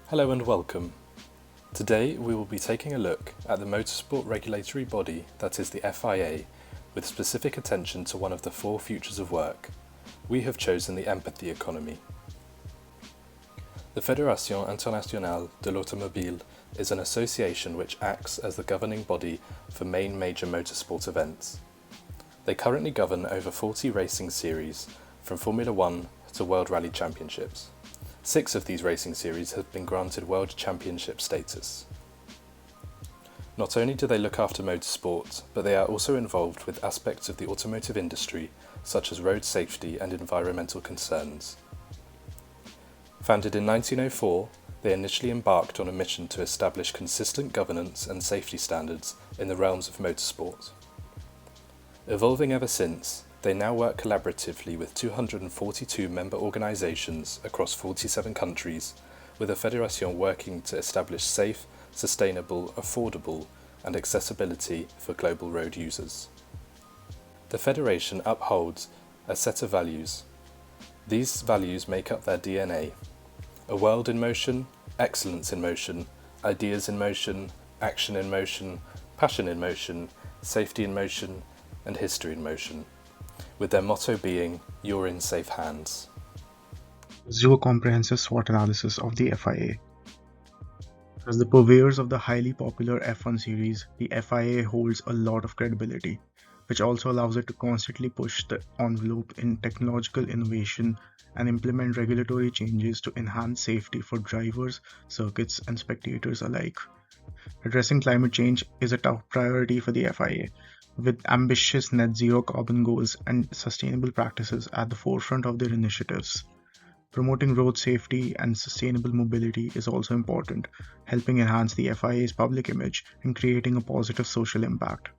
Hello and welcome. Today we will be taking a look at the motorsport regulatory body that is the FIA, with specific attention to one of the four futures of work. We have chosen the empathy economy. The Fédération Internationale de l'Automobile is an association which acts as the governing body for main major motorsport events. They currently govern over 40 racing series, from Formula 1 to World Rally Championships. 6 of these racing series have been granted World Championship status. Not only do they look after motorsport, but they are also involved with aspects of the automotive industry, such as road safety and environmental concerns. Founded in 1904, they initially embarked on a mission to establish consistent governance and safety standards in the realms of motorsport. Evolving ever since, they now work collaboratively with 242 member organisations across 47 countries, with the Fédération working to establish safe, sustainable, affordable and accessibility for global road users. The Federation upholds a set of values. These values make up their DNA: a world in motion, excellence in motion, ideas in motion, action in motion, passion in motion, safety in motion, and history in motion, with their motto being, "You're in safe hands." Let's do a comprehensive SWOT analysis of the FIA. As the purveyors of the highly popular F1 series, the FIA holds a lot of credibility, which also allows it to constantly push the envelope in technological innovation and implement regulatory changes to enhance safety for drivers, circuits, and spectators alike. Addressing climate change is a top priority for the FIA, with ambitious net zero carbon goals and sustainable practices at the forefront of their initiatives. Promoting road safety and sustainable mobility is also important, helping enhance the FIA's public image and creating a positive social impact.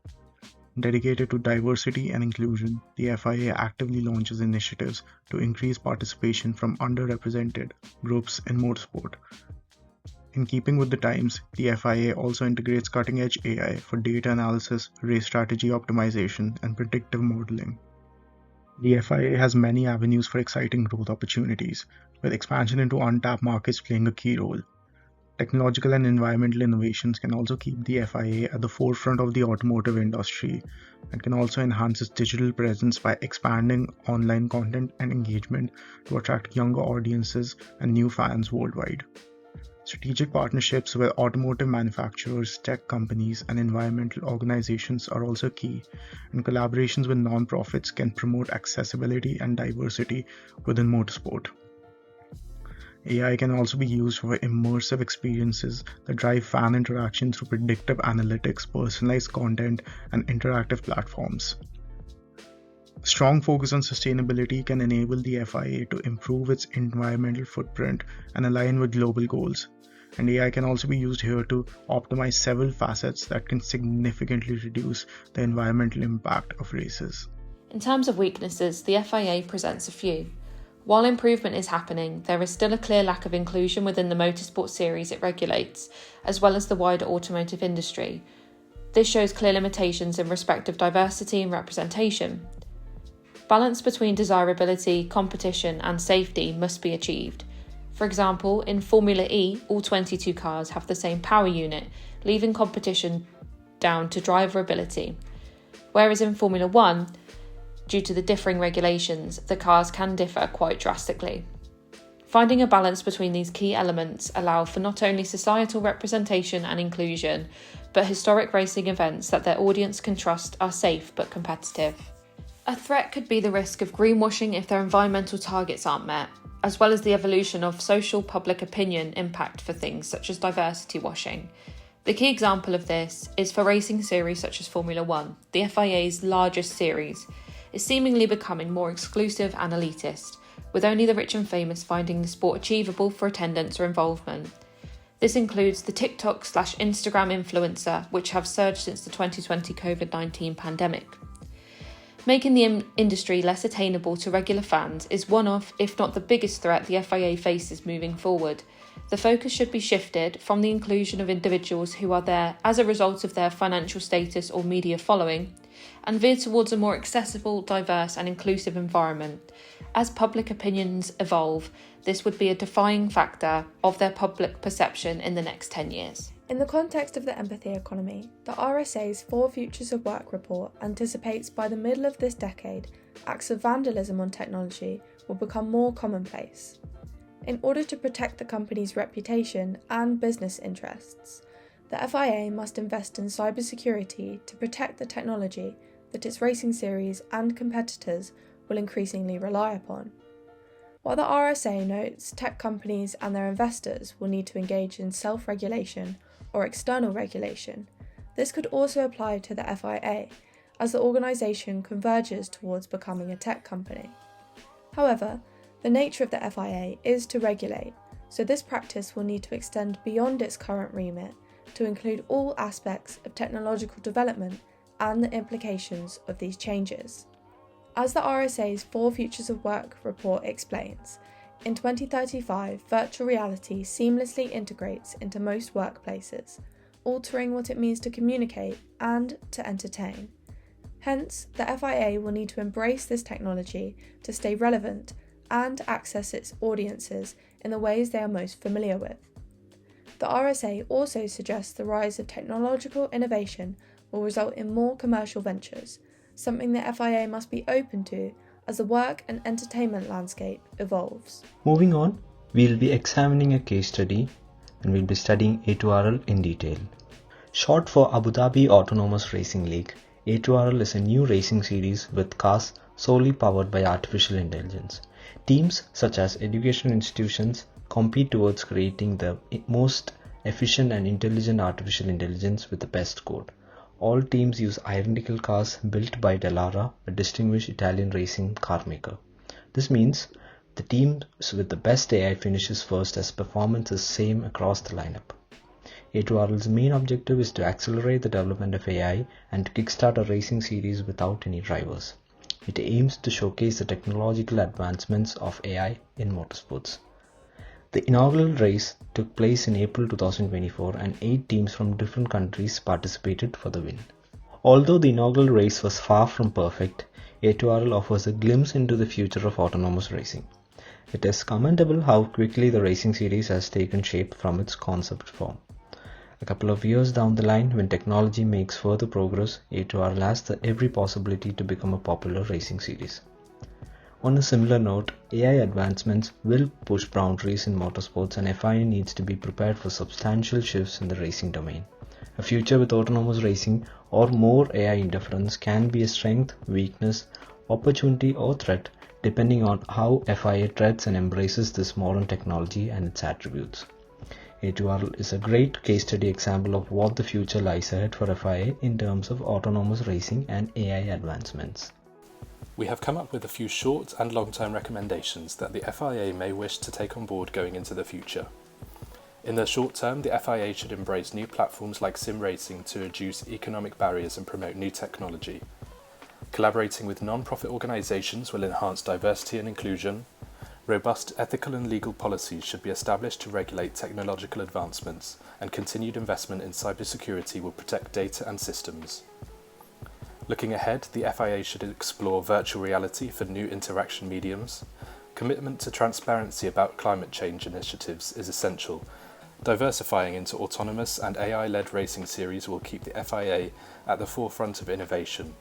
Dedicated to diversity and inclusion, the FIA actively launches initiatives to increase participation from underrepresented groups in motorsport. In keeping with the times, the FIA also integrates cutting-edge AI for data analysis, race strategy optimization, and predictive modeling. The FIA has many avenues for exciting growth opportunities, with expansion into untapped markets playing a key role. Technological and environmental innovations can also keep the FIA at the forefront of the automotive industry and can also enhance its digital presence by expanding online content and engagement to attract younger audiences and new fans worldwide. Strategic partnerships with automotive manufacturers, tech companies, and environmental organizations are also key, and collaborations with non-profits can promote accessibility and diversity within motorsport. AI can also be used for immersive experiences that drive fan interaction through predictive analytics, personalized content, and interactive platforms. A strong focus on sustainability can enable the FIA to improve its environmental footprint and align with global goals. And AI can also be used here to optimize several facets that can significantly reduce the environmental impact of races. In terms of weaknesses, the FIA presents a few. While improvement is happening, there is still a clear lack of inclusion within the motorsport series it regulates, as well as the wider automotive industry. This shows clear limitations in respect of diversity and representation. Balance between desirability, competition, and safety must be achieved. For example, in Formula E, all 22 cars have the same power unit, leaving competition down to driver ability. Whereas in Formula 1, due to the differing regulations, the cars can differ quite drastically. Finding a balance between these key elements allow for not only societal representation and inclusion, but historic racing events that their audience can trust are safe but competitive. A threat could be the risk of greenwashing if their environmental targets aren't met, as well as the evolution of social public opinion impact for things such as diversity washing. The key example of this is for racing series such as Formula 1, the FIA's largest series, is seemingly becoming more exclusive and elitist, with only the rich and famous finding the sport achievable for attendance or involvement. This includes the TikTok/Instagram influencer, which have surged since the 2020 COVID-19 pandemic. Making the industry less attainable to regular fans is one of, if not the biggest threat the FIA faces moving forward. The focus should be shifted from the inclusion of individuals who are there as a result of their financial status or media following, and veer towards a more accessible, diverse and inclusive environment. As public opinions evolve, this would be a defining factor of their public perception in the next 10 years. In the context of the empathy economy, the RSA's 4 Futures of Work report anticipates by the middle of this decade, acts of vandalism on technology will become more commonplace. In order to protect the company's reputation and business interests, the FIA must invest in cybersecurity to protect the technology that its racing series and competitors will increasingly rely upon. While the RSA notes tech companies and their investors will need to engage in self-regulation or external regulation, this could also apply to the FIA as the organisation converges towards becoming a tech company. However, the nature of the FIA is to regulate, so this practice will need to extend beyond its current remit to include all aspects of technological development and the implications of these changes. As the RSA's 4 Futures of Work report explains, in 2035, virtual reality seamlessly integrates into most workplaces, altering what it means to communicate and to entertain. Hence, the FIA will need to embrace this technology to stay relevant and access its audiences in the ways they are most familiar with. The RSA also suggests the rise of technological innovation will result in more commercial ventures, something the FIA must be open to as the work and entertainment landscape evolves. Moving on, we'll be examining a case study and we'll be studying A2RL in detail. Short for Abu Dhabi Autonomous Racing League, A2RL is a new racing series with cars solely powered by artificial intelligence. Teams such as educational institutions compete towards creating the most efficient and intelligent artificial intelligence with the best code. All teams use identical cars built by Dallara, a distinguished Italian racing car maker. This means the teams with the best AI finishes first as performance is same across the lineup. A2RL's main objective is to accelerate the development of AI and to kickstart a racing series without any drivers. It aims to showcase the technological advancements of AI in motorsports. The inaugural race took place in April 2024 and 8 teams from different countries participated for the win. Although the inaugural race was far from perfect, A2RL offers a glimpse into the future of autonomous racing. It is commendable how quickly the racing series has taken shape from its concept form. A couple of years down the line, when technology makes further progress, A2RL has every possibility to become a popular racing series. On a similar note, AI advancements will push boundaries in motorsports and FIA needs to be prepared for substantial shifts in the racing domain. A future with autonomous racing or more AI interference can be a strength, weakness, opportunity or threat depending on how FIA treads and embraces this modern technology and its attributes. A2RL is a great case study example of what the future lies ahead for FIA in terms of autonomous racing and AI advancements. We have come up with a few short and long-term recommendations that the FIA may wish to take on board going into the future. In the short term, the FIA should embrace new platforms like sim racing to reduce economic barriers and promote new technology. Collaborating with non-profit organisations will enhance diversity and inclusion. Robust ethical and legal policies should be established to regulate technological advancements, and continued investment in cybersecurity will protect data and systems. Looking ahead, the FIA should explore virtual reality for new interaction mediums. Commitment to transparency about climate change initiatives is essential. Diversifying into autonomous and AI-led racing series will keep the FIA at the forefront of innovation.